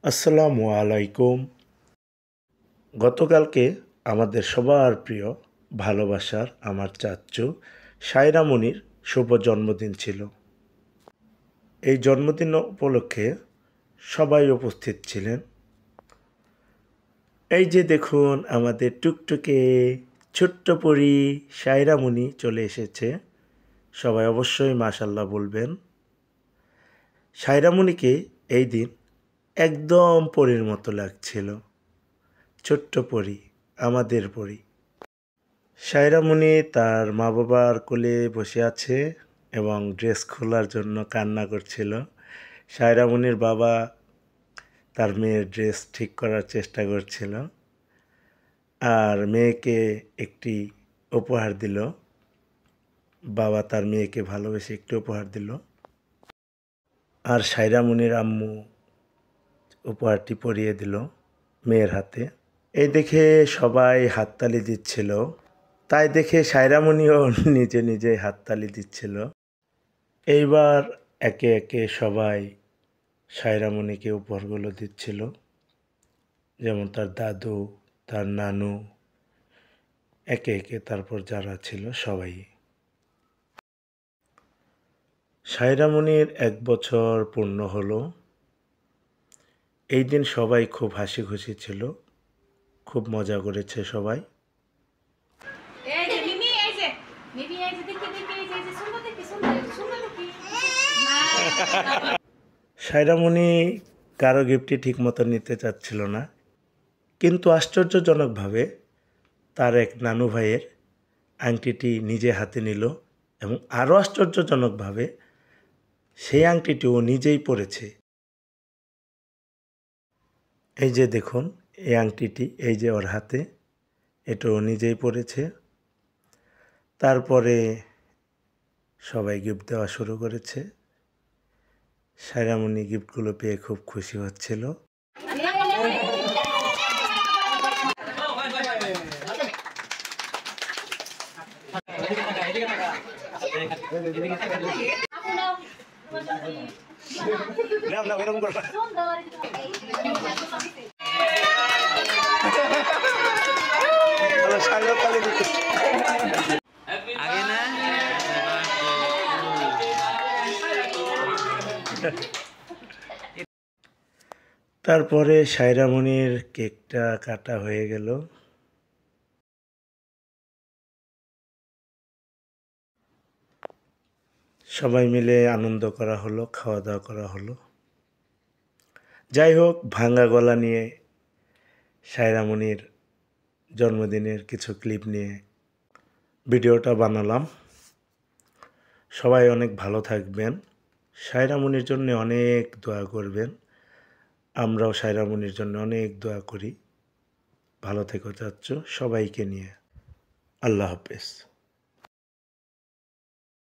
আসসালামু আলাইকুম। গতকালকে আমাদের সবার প্রিয় ভালোবাসার আমার চাচ্চু সায়রা মনির শুভ জন্মদিন ছিল। এই জন্মদিন উপলক্ষে সবাই উপস্থিত ছিলেন। এই যে দেখুন আমাদের টুকটুকে ছোট্ট পরী সায়রা মনি চলে এসেছে। সবাই অবশ্যই মাশাআল্লাহ বলবেন। সায়রা মনিকে এই দিন একদম পরীর মতো লাগছিল। ছোট্ট পরী, আমাদের পরী। সায়রা মনি তার মা বাবার কোলে বসে আছে এবং ড্রেস খোলার জন্য কান্না করছিল। সায়রা মনির বাবা তার মেয়ের ড্রেস ঠিক করার চেষ্টা করছিল আর মেয়েকে একটি উপহার দিল। বাবা তার মেয়েকে ভালোবেসে একটি উপহার দিল আর সায়রা মনির আম্মু উপহারটি পরিয়ে দিল মেয়ের হাতে। এই দেখে সবাই হাততালি দিচ্ছিল। তাই দেখে সায়রা মনিও নিজে নিজে হাততালি দিচ্ছিল। এইবার একে একে সবাই সায়রা মনিকে উপহারগুলো দিচ্ছিল, যেমন তার দাদু, তার নানু, একে একে তারপর যারা ছিল সবাই। সায়রা মনির 1 বছর পূর্ণ হলো। এই দিন সবাই খুব হাসি খুশি ছিল, খুব মজা করেছে সবাই। সায়রা মনি কারো গিফটই ঠিক মতো নিতে চাচ্ছিল না, কিন্তু আশ্চর্যজনকভাবে তার এক নানু ভাইয়ের আংটিটি নিজে হাতে নিল এবং আরও আশ্চর্যজনকভাবে সেই আংটিটি ও নিজেই পরেছে। এই যে দেখুন এই আংটিটি, এই যে ওর হাতে, এটা ও নিজেই পরেছে। তারপরে সবাই গিফট দেওয়া শুরু করেছে। সায়রা মনি গিফটগুলো পেয়ে খুব খুশি হচ্ছিল। তারপরে সায়রা মনির কেকটা কাটা হয়ে গেল। সবাই মিলে আনন্দ করা হলো, খাওয়া দাওয়া করা হলো। যাই হোক, ভাঙা গলা নিয়ে সায়রা মনির জন্মদিনের কিছু ক্লিপ নিয়ে ভিডিওটা বানালাম। সবাই অনেক ভালো থাকবেন, সায়রা মনির জন্য অনেক দোয়া করবেন। আমরাও সায়রা মনির জন্য অনেক দোয়া করি। ভালো থেকো চাচ্চু, সবাইকে নিয়ে। আল্লাহ হাফেজ।